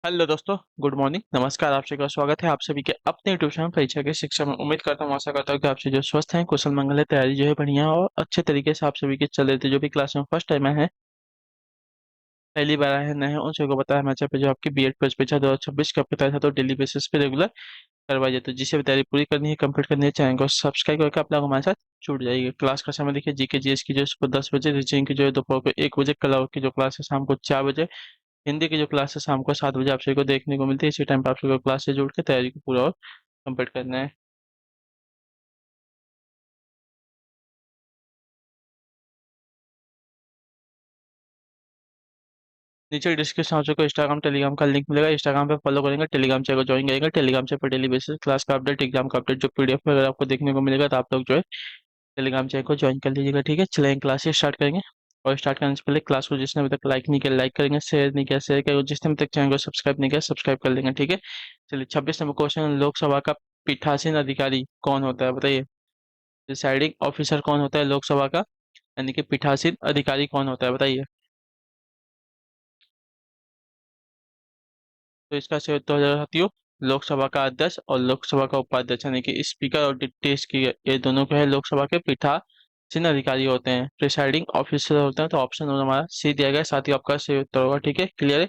Hello दोस्तों, good morning, नमस्कार। आप सभी का स्वागत है आप सभी के अपने ट्यूशन परीक्षा की शिक्षा में। उम्मीद करता हूँ, आशा करता हूँ कि आप सभी जो स्वस्थ हैं, कुशल मंगल है, तैयारी जो है बढ़िया और अच्छे तरीके से आप सभी के चल रहे थे। जो भी क्लास में फर्स्ट टाइम आए हैं, पहली बार आए हैं, नए हैं, उन सभी को बताया हमारे पे जो आपकी बीएड परीक्षा 2026 का बताया था, तो डेली बेसिस पे रेगुलर करवाइए। तो जिसे भी तैयारी पूरी करनी है, कंप्लीट करनी है, चैनल को सब्सक्राइब करके आप लोग हमारे साथ जुड़ जाइए। क्लास का समय देखिए, जीके जीएस की जो है सुबह 10 बजे, रीजनिंग की जो है दोपहर को 1 बजे, कला की जो क्लास है शाम को 4 बजे, हिंदी की जो क्लास है शाम को 7 बजे आप सभी को देखने को मिलती है। इसी टाइम पर आप सभी को क्लास से जुड़ के तैयारी को पूरा और कंप्लीट करना है। नीचे डिस्क्रिप्शन आप सबको इंस्टाग्राम टेलीग्राम का लिंक मिलेगा। इंस्टाग्राम पे फॉलो करेंगे, टेलीग्राम चैनल को ज्वाइन करेंगे। टेलीग्राम से पर डेली बेसिस क्लास का अपडेट, एग्जाम का अपडेट, जो पीडीएफ वगैरह आपको देखने को मिलेगा, तो आप लोग जो है टेलीग्राम चैनल को ज्वाइन कर लीजिएगा। ठीक है, चलेंगे क्लास स्टार्ट करेंगे। और स्टार्ट करने से पहले क्लास को जिसने अभी तक लाइक नहीं किया लाइक करेंगे, शेयर नहीं किया शेयर करेंगे, जिसने अभी तक चैनल को सब्सक्राइब नहीं किया सब्सक्राइब कर लेंगे। ठीक है, चलिए 26 नंबर क्वेश्चन, लोकसभा का पीठासीन अधिकारी कौन होता है बताइए। डिसाइडिंग ऑफिसर कौन होता है लोकसभा का, यानी कि पीठासीन अधिकारी कौन होता है बताइए। तो इसका सही उत्तर हो जाएगा साथियों, लोकसभा का अध्यक्ष और लोकसभा का उपाध्यक्ष, यानी कि स्पीकर और डिप्टी स्पीकर, ये दोनों जो है लोकसभा के पीठासीन अधिकारी होते हैं, प्रिसाइडिंग ऑफिसर होते हैं। तो ऑप्शन हमारा सी दिया गया है, साथ ही आपका सही उत्तर होगा। ठीक है, क्लियर है।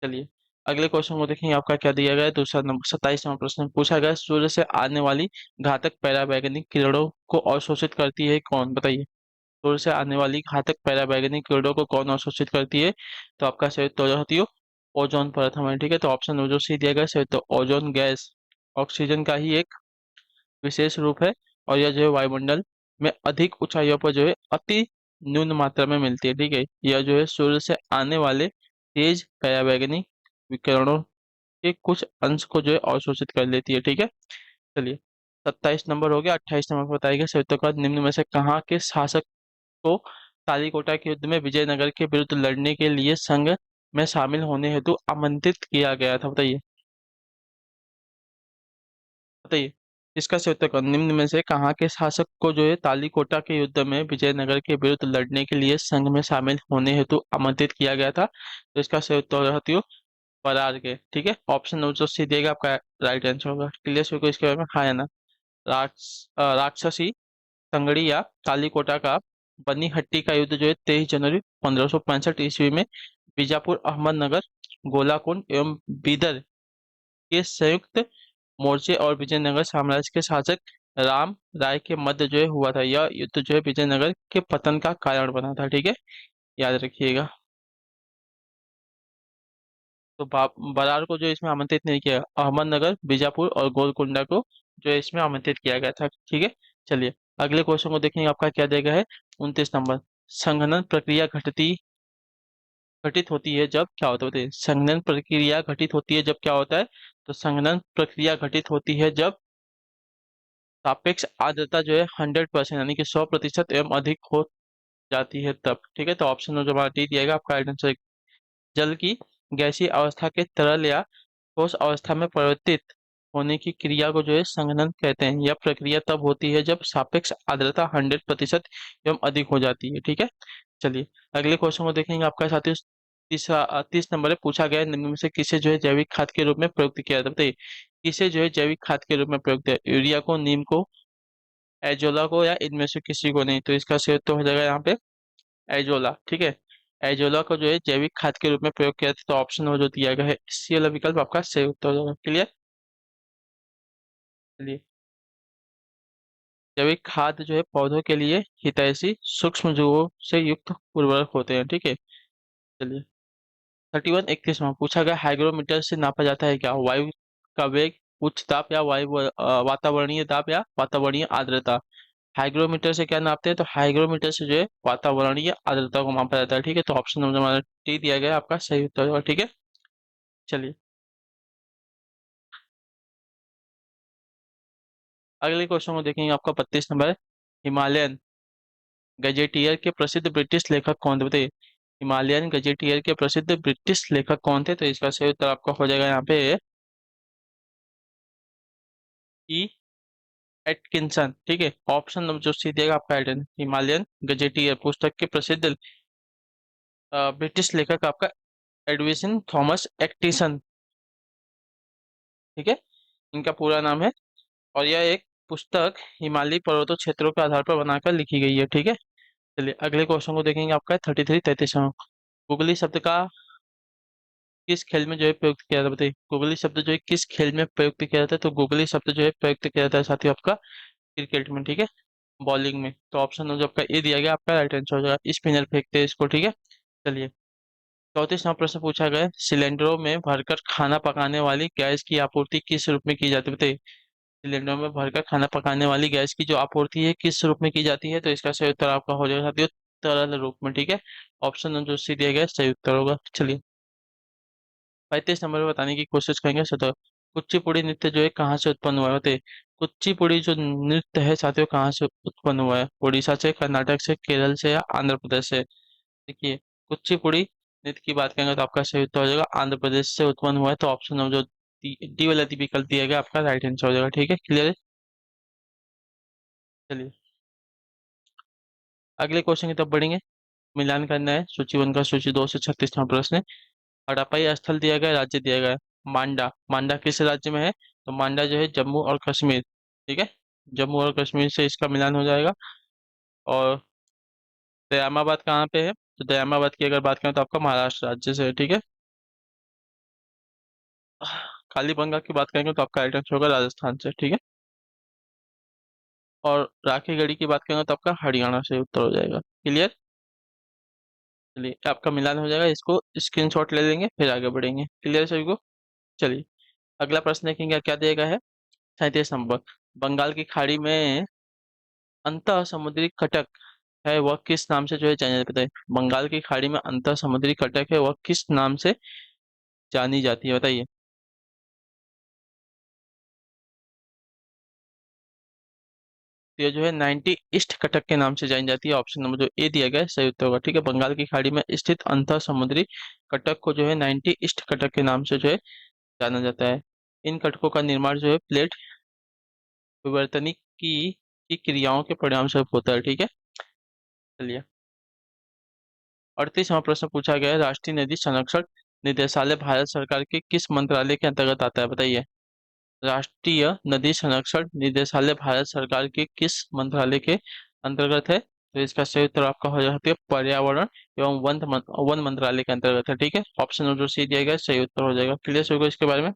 चलिए अगले क्वेश्चन को देखेंगे, आपका क्या दिया गया है। दूसरा नंबर 27 नंबर प्रश्न पूछा गया है, सूर्य से आने वाली घातक पराबैंगनी किरणों को अवशोषित करती है कौन बताइए। सूर्य से आने वाली घातक पराबैंगनी किरणों को कौन अवशोषित करती है। तो आपका सही उत्तर हो जाती है ओजोन परत हमारी। ठीक है, तो ऑप्शन जो सी दिया गया सही उत्तर ओजोन गैस ऑक्सीजन का ही एक विशेष रूप है, और यह जो है वायुमंडल में अधिक ऊंचाइयों पर जो है अति न्यून मात्रा में मिलती है। ठीक है, यह जो है सूर्य से आने वाले तेज पराबैंगनी विकिरणों के कुछ अंश को जो है अवशोषित कर लेती है। ठीक है, चलिए 27 नंबर हो गया। 28 नंबर बताइएगा सही उत्तर का निम्न में से कहाँ के शासक को तालीकोटा के युद्ध में विजयनगर के विरुद्ध लड़ने के लिए संघ में शामिल होने हेतु आमंत्रित किया गया था बताइए। बताइए, इसका सही उत्तर कौन, निम्न में से कहाँ के शासक को जो है तालीकोटा के युद्ध में विजयनगर के विरुद्ध लड़ने के लिए संघ में शामिल होने हेतु आमंत्रित किया गया था। तो इसका सही उत्तर रहती हो बरार के। ठीक है, ऑप्शन नंबर जो सी देगा आपका राइट आंसर होगा। क्लियर सभी को इसके बारे में, हाँ या ना। राक्षसी संगड़ी या तालीकोटा का बनीहट्टी का युद्ध जो है 23 जनवरी 1565 ईस्वी में बीजापुर, अहमदनगर, गोलाकुंड एवं बीदर के संयुक्त मोर्चे और विजयनगर साम्राज्य के शासक राम राय के मध्य जो है हुआ था। यह युद्ध जो है विजयनगर के पतन का कारण बना था। ठीक है, याद रखिएगा। तो बरार को जो इसमें आमंत्रित नहीं किया, अहमदनगर, बीजापुर और गोलकुंडा को जो है इसमें आमंत्रित किया गया था। ठीक है, चलिए अगले क्वेश्चन को देखेंगे, आपका क्या देगा है। 29 नंबर, संघनन प्रक्रिया घटित होती है जब क्या होता है बताइए। संघनन प्रक्रिया घटित होती है जब क्या होता है। तो संघनन प्रक्रिया घटित होती है जब सापेक्ष आर्द्रता जो है 100% यानी कि 100% एवं अधिक हो जाती है तब। ठीक है, तो ऑप्शन जो हमारा डी दिएगा आपका राइट आंसर। जल की गैसीय अवस्था के तरल या ठोस अवस्था में परिवर्तित होने की क्रिया को जो है संघनन कहते हैं। यह प्रक्रिया तब होती है जब सापेक्ष आर्द्रता 100% एवं अधिक हो जाती है। ठीक है, चलिए अगले क्वेश्चन को देखेंगे, आपका साथी 30 नंबर में पूछा गया है, निम्न में से किसे जो है जैविक खाद के रूप में प्रयुक्त किया जाता है बताइए। किसे जो है जैविक खाद के रूप में प्रयुक्त है, यूरिया को, नीम को, एजोला को, या इनमें से किसी को नहीं। तो इसका सही उत्तर हो जाएगा यहाँ पे एजोला। ठीक है, एजोला को जो है जैविक खाद के रूप में प्रयोग किया था। तो ऑप्शन वो जो दिया गया है सी वाला विकल्प आपका सही उत्तर होगा। क्लियर। चलिए, जैविक खाद जो है पौधों के लिए हितैषी सूक्ष्म जीवों से युक्त उर्वरक होते हैं। ठीक है, चलिए 31 31 में पूछा गया, हाइग्रोमीटर से नापा जाता है क्या, वायु का वेग, उच्च ताप, या वातावरणीय ताप, या वातावरणीय आर्द्रता। हाइग्रोमीटर से क्या नापते हैं, तो हाइग्रोमीटर से जो है वातावरणीय आर्द्रता को मापा जाता है। ठीक है, तो ऑप्शन नंबर हमारा टी दिया गया है, आपका सही उत्तर होगा। ठीक है, चलिए अगले क्वेश्चन को देखेंगे, आपका 32 नंबर है। हिमालयन गजेटियर के प्रसिद्ध ब्रिटिश लेखक कौन थे बताइए। हिमालयन गजेटियर के प्रसिद्ध ब्रिटिश लेखक कौन थे। तो इसका सही उत्तर आपका हो जाएगा यहाँ पे ई एटकिंसन। ठीक है, ऑप्शन नंबर जो सी देगा आपका एडन। हिमालयन गजेटियर पुस्तक के प्रसिद्ध ब्रिटिश लेखक आपका एडविसन थॉमस एटकिंसन। ठीक है, इनका पूरा नाम है। और यह एक पुस्तक हिमालयी पर्वतों क्षेत्रों के आधार पर बनाकर लिखी गई है। ठीक है, चलिए अगले क्वेश्चन को देखेंगे। आपका 33 गूगली शब्द का किस खेल में जो है प्रयुक्त किया जाता है, बताइए। गूगली शब्द जो है किस खेल में प्रयुक्त किया जाता है, तो गूगली शब्द जो है प्रयुक्त किया जाता है साथियों आपका क्रिकेट में। ठीक है, बॉलिंग में। तो ऑप्शन जो आपका ए दिया गया आपका राइट आंसर हो जाएगा, स्पिनर फेंकते हैं इसको। ठीक है, चलिए 34वां प्रश्न पूछा गया है, सिलेंडरों में भरकर खाना पकाने वाली गैस की आपूर्ति किस रूप में की जाती है, बताइए। सिलेंडरों में भरकर खाना पकाने वाली गैस की जो आपूर्ति है किस रूप में की जाती है, तो इसका सही उत्तर आपका हो जाएगा साथियों तरल रूप में। ठीक है, ऑप्शन जो सी दिया गया है सही उत्तर होगा। चलिए 35 नंबर पे बताने की कोशिश करेंगे। तो कुचिपुड़ी नृत्य जो है कहाँ से उत्पन्न हुआ है, बताइए। कुचिपुड़ी जो नृत्य है साथियों कहाँ से उत्पन्न हुआ है, उड़ीसा से, कर्नाटक से, केरल से या आंध्र प्रदेश से। देखिए कुचिपुड़ी नृत्य की बात करेंगे तो आपका सही उत्तर हो जाएगा आंध्र प्रदेश से उत्पन्न हुआ है। तो ऑप्शन नंबर जो डी वाला विकल्प दिया गया आपका राइट आंसर हो जाएगा। ठीक है, क्लियर है। चलिए अगले क्वेश्चन की तरफ बढ़ेंगे। मिलान करना है सूची 1 का सूची 2 से 36वां प्रश्न है। हड़प्पा स्थल दिया गया है, राज्य दिया गया है मांडा। मांडा किस राज्य में है, तो मांडा जो है जम्मू और कश्मीर। ठीक है, जम्मू और कश्मीर से इसका मिलान हो जाएगा। और दयामाबाद कहाँ पे है, तो दयामाबाद की अगर बात करें तो आपका महाराष्ट्र राज्य से है। ठीक है, कालीबंगा की बात करेंगे तो आपका राइट आंसर होगा राजस्थान से। ठीक है, और राखी गढ़ी की बात करेंगे तो आपका हरियाणा से उत्तर हो जाएगा। क्लियर। चलिए आपका मिलान हो जाएगा, इसको स्क्रीनशॉट ले लेंगे फिर आगे बढ़ेंगे। क्लियर सभी को। चलिए अगला प्रश्न देखेंगे क्या दिएगा है। 37 नंबर, बंगाल की खाड़ी में अंतः समुद्री कटक है वह किस नाम से जो है जानी जाती है, बंगाल की खाड़ी में अंतः समुद्री कटक है वह किस नाम से जानी जाती है, बताइए। तो ये जो है 90 ईस्ट कटक के नाम से जानी जाती है। ऑप्शन नंबर जो ए दिया गया है सही उत्तर होगा। ठीक है, बंगाल की खाड़ी में स्थित अंतः समुद्री कटक को जो है 90 ईस्ट कटक के नाम से जो है जाना जाता है। इन कटकों का निर्माण जो है प्लेट विवर्तनिक की क्रियाओं के परिणाम स्वरूप होता है। ठीक है, चलिए 38वां प्रश्न पूछा गया है, राष्ट्रीय नदी संरक्षण निदेशालय भारत सरकार के किस मंत्रालय के अंतर्गत आता है, बताइए। राष्ट्रीय नदी संरक्षण निदेशालय भारत सरकार के किस मंत्रालय के अंतर्गत है, तो इसका सही उत्तर आपका हो जाता है पर्यावरण एवं वन मंत्रालय के अंतर्गत है। ठीक है, ऑप्शन जो सी दिया गया है, सही उत्तर हो जाएगा। क्लियर होगा इसके बारे में।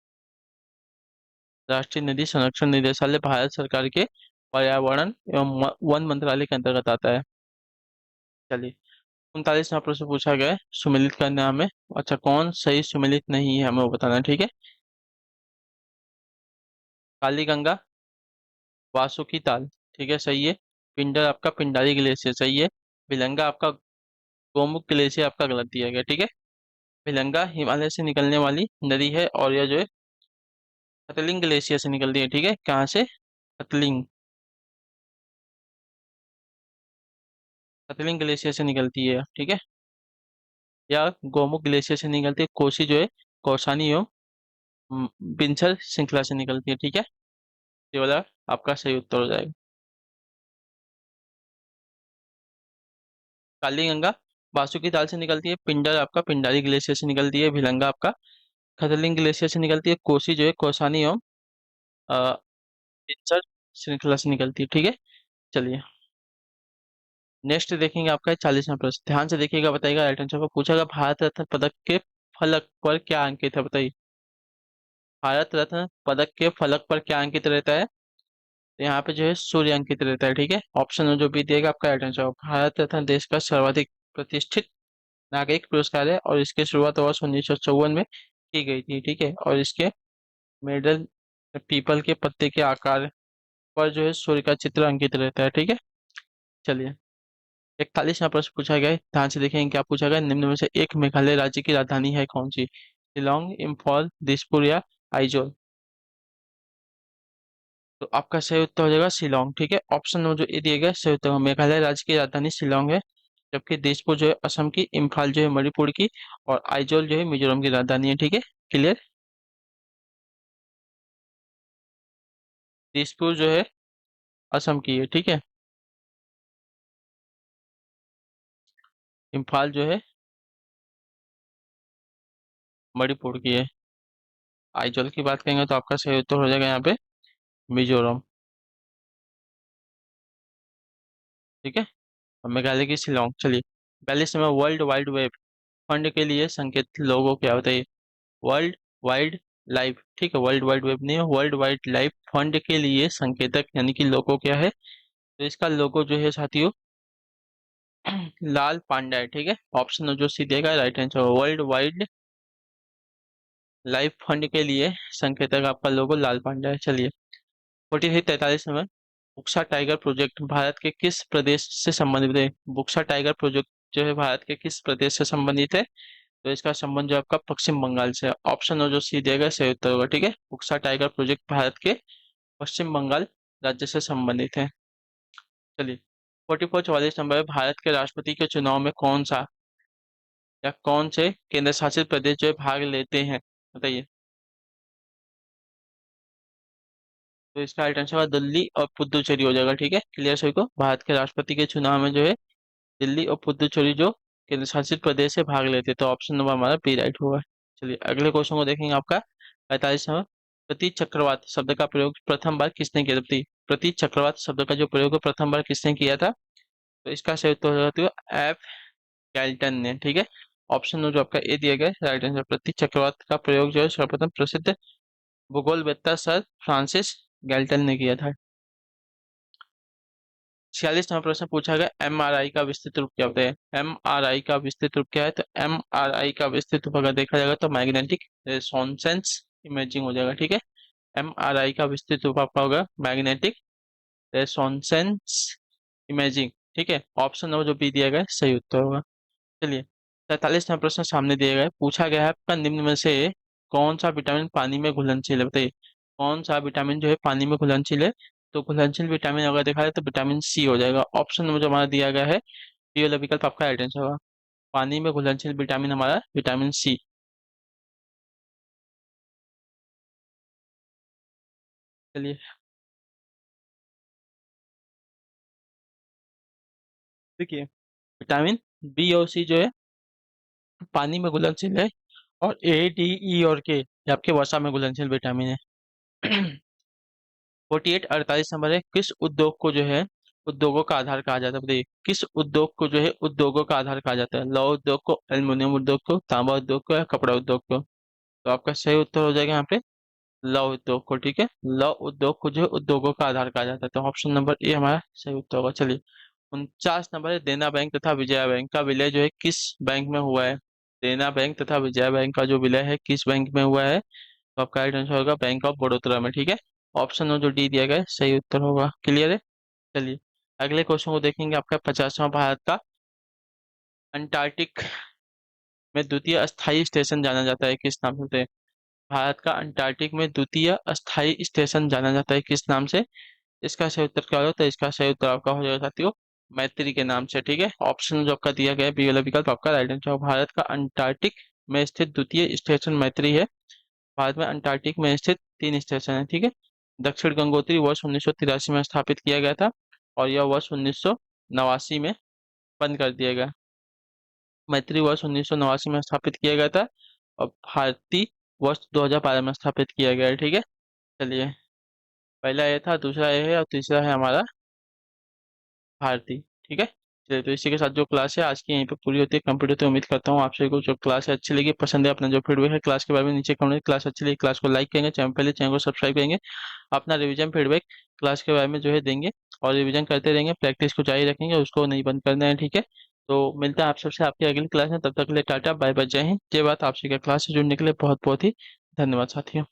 राष्ट्रीय नदी संरक्षण निदेशालय भारत सरकार के पर्यावरण एवं वन मंत्रालय के अंतर्गत आता है। चलिए 39वां प्रश्न पूछा गया है, सुमेलित करना है हमें। अच्छा कौन सही सुमेलित नहीं है हमें वो बताना है। ठीक है, कालीगंगा, वासुकी ताल, ठीक है सही है। पिंडर आपका पिंडारी ग्लेशियर सही है। भिलंगा आपका गोमुख ग्लेशियर आपका गलत दिया गया। ठीक है, भिलंगा हिमालय से निकलने वाली नदी है और यह जो है कतलिंग ग्लेशियर से निकलती है। ठीक है, कहाँ से, कतलिंग, कतलिंग ग्लेशियर से निकलती है। ठीक है, या गोमुख ग्लेशियर से निकलती है। कोसी जो है कौसानी एवं बिनसर श्रृंखला से निकलती है। ठीक है, ये वाला आपका सही उत्तर हो जाएगा। कालीगंगा बासुकी ताल से निकलती है। पिंडर आपका पिंडारी ग्लेशियर से निकलती है। भिलंगा आपका खतलिंग ग्लेशियर से निकलती है। कोसी जो है कौसानी एवं अ, बिनसर श्रृंखला से निकलती है। ठीक है, चलिए नेक्स्ट देखेंगे आपका 40वां प्रश्न, ध्यान से देखिएगा बताइएगा। राइट आंसर को पूछा गया, भारत रत्न पदक के फलक पर क्या अंकित है, बताइए। भारत रत्न पदक के फलक पर क्या अंकित रहता है, तो यहाँ पे जो है सूर्य अंकित रहता है। ठीक है, ऑप्शन जो भी दिएगा आपका राइट आंसर होगा। भारत रत्न देश का सर्वाधिक प्रतिष्ठित नागरिक पुरस्कार है और इसकी शुरुआत वर्ष 1954 में की गई थी। ठीक है, और इसके मेडल पीपल के पत्ते के आकार पर जो है सूर्य का चित्र अंकित रहता है। ठीक है, चलिए 41वां प्रश्न पूछा गया है, ध्यान से देखेंगे क्या पूछा गया है। निम्न में से एक मेघालय राज्य की राजधानी है कौन सी, शिलोंग, इम्फॉल, दिसपुर या आइजोल। तो आपका सही उत्तर हो जाएगा शिलोंग। ठीक है, ऑप्शन नंबर जो ए दिया गया है, सही उत्तर होगा। मेघालय राज्य की राजधानी शिलोंग है, जबकि दिसपुर जो है असम की, इम्फाल जो है मणिपुर की और आइजोल जो है मिजोरम की राजधानी है। ठीक है, क्लियर। दिसपुर जो है असम की है। ठीक है, इम्फाल जो है मणिपुर की है। आइजॉल की बात करेंगे तो आपका सही उत्तर हो जाएगा यहाँ पे मिजोरम। ठीक है। और मेघालय की शिलोंग। चलिए, 42 number, world wide web fund के लिए संकेत लोगो क्या होता है? वर्ल्ड वाइड लाइफ, ठीक है, वर्ल्ड वाइड वेब नहीं है, वर्ल्ड वाइड लाइफ फंड के लिए संकेतक यानी कि लोगो क्या है? तो इसका लोगो जो है साथियों लाल पांडा है। ठीक है, ऑप्शन जो सी देगा right answer, world wide life fund के लिए संकेतक आपका लोगो लाल पांडा है। चलिए, 43 number, Buksa tiger project Bharat के किस प्रदेश से संबंधित है? बुक्सा टाइगर प्रोजेक्ट जो है भारत के किस प्रदेश से संबंधित है? तो इसका संबंध जो आपका पश्चिम बंगाल से है। ऑप्शन जो सी देगा सही उत्तर होगा। ठीक है, बुक्सा टाइगर प्रोजेक्ट भारत के पश्चिम बंगाल राज्य से संबंधित है। चलिए, 44 नंबर है, भारत के राष्ट्रपति के चुनाव में कौन सा या कौन से केंद्र शासित प्रदेश जो है भाग लेते हैं? बताइए। तो इसका राइट आंसर होगा दिल्ली और पुदुचेरी हो जाएगा। ठीक है, क्लियर सभी को? भारत के राष्ट्रपति के चुनाव में जो है दिल्ली और पुदुचेरी जो केंद्र शासित प्रदेश से भाग लेते हैं। तो ऑप्शन नंबर हमारा बी राइट होगा। चलिए, अगले क्वेश्चन को देखेंगे आपका 45 नंबर, प्रति चक्रवात शब्द का प्रयोग प्रथम बार किसने किया था? बताइए, प्रति चक्रवात शब्द का जो प्रयोग है प्रथम बार किसने किया था? तो इसका सही उत्तर हो जाता है एफ गैल्टन ने। ठीक है, ऑप्शन जो आपका ए दिया गया है राइट आंसर, प्रति चक्रवात का प्रयोग जो है सर्वप्रथम प्रसिद्ध भूगोलवेत्ता सर फ्रांसिस गैल्टन ने किया था। 46 नंबर प्रश्न पूछा गया, एमआरआई का विस्तृत रूप क्या होता है? एमआरआई का विस्तृत रूप क्या है? तो एमआरआई का विस्तृत रूप अगर देखा जाएगा तो मैग्नेटिक रेसोनेंस इमेजिंग हो जाएगा। ठीक है, एमआरआई का विस्तृत रूप आपका होगा मैग्नेटिक रेसोनेंस इमेजिंग। ठीक है, ऑप्शन नंबर जो बी दिया गया है सही उत्तर होगा। चलिए, 43वां प्रश्न सामने दिया गया है, पूछा गया है आपका निम्न में से कौन सा विटामिन पानी में घुलनशील है? बताइए, कौन सा विटामिन जो है पानी में घुलनशील है? तो घुलनशील विटामिन अगर देखा जाए तो विटामिन सी हो जाएगा। ऑप्शन नंबर जो हमारा दिया गया है ये वाला विकल्प आपका राइट आंसर होगा, पानी में घुलनशील विटामिन हमारा विटामिन सी। चलिए, देखिए, विटामिन बी और सी जो है पानी में घुलनशील है, और ए डी ई और के ये आपके वसा में घुलनशील विटामिन है। 48 नंबर है, किस उद्योग को जो है उद्योगों का आधार कहा जाता है? बताइए, किस उद्योग को जो है उद्योगों का आधार कहा जाता है? लौह उद्योग को, एल्युमिनियम उद्योग को, तांबा उद्योग को, या कपड़ा उद्योग को? तो आपका सही उत्तर हो जाएगा यहाँ पे लौह उद्योग को। ठीक है, लौह उद्योग को जो है उद्योगों का आधार कहा जाता है। तो ऑप्शन नंबर ए हमारा सही उत्तर होगा। चलिए, 49 नंबर है, देना बैंक तथा विजया बैंक का विलय जो है किस बैंक में हुआ है? देना बैंक तथा विजया बैंक का जो विलय है किस बैंक में हुआ है? तो आपका राइट आंसर होगा बैंक ऑफ बड़ौदा में। ठीक है, ऑप्शन में जो डी दिया गया है सही उत्तर होगा। क्लियर है? चलिए, अगले क्वेश्चन को देखेंगे आपका 50वां, भारत का अंटार्कटिक में द्वितीय अस्थायी स्टेशन जाना जाता है किस नाम से? भारत का अंटार्कटिक में द्वितीय अस्थायी स्टेशन जाना जाता है किस नाम से? इसका सही उत्तर क्या होगा? तो इसका सही उत्तर आपका हो जाएगा साथियों मैत्री के नाम से। ठीक है, ऑप्शन जो आपका दिया गया है बी वाला विकल्प आपका राइट आंसर होगा। भारत का अंटार्कटिक में स्थित द्वितीय स्टेशन मैत्री है। भारत में अंटार्कटिक में स्थित 3 स्टेशन है। ठीक है, दक्षिण गंगोत्री वर्ष 1983 में स्थापित किया गया था, और यह वर्ष 1989 में बंद कर दिया गया। मैत्री वर्ष 1989 में स्थापित किया गया था, और भारती वर्ष 2012 में स्थापित किया गया है। ठीक है, चलिए, पहला ये था, दूसरा ये है, और तीसरा है हमारा भारती। ठीक है, चलिए, तो इसी के साथ जो क्लास है आज की यहीं पे पूरी होती है, कंप्लीट होती है। उम्मीद करता हूँ आपसे को जो क्लास है अच्छी लगी, पसंद है, अपना जो फीडबैक है क्लास के बारे में नीचे कमेंट, क्लास अच्छी लगी क्लास को लाइक करेंगे, चैनल पहले चैनल को सब्सक्राइब करेंगे, अपना रिवीजन फीडबैक क्लास के बारे में जो है देंगे, और रिवीजन करते रहेंगे, प्रैक्टिस को जारी रखेंगे, उसको नहीं बंद करना है। ठीक है, तो मिलता है आप सबसे आपकी अगली क्लास में, तब तक के लिए टाटा बाय बाय, जय हिंद जय भारत। आपसे क्या क्लास से जुड़ने के लिए बहुत बहुत ही धन्यवाद साथियों।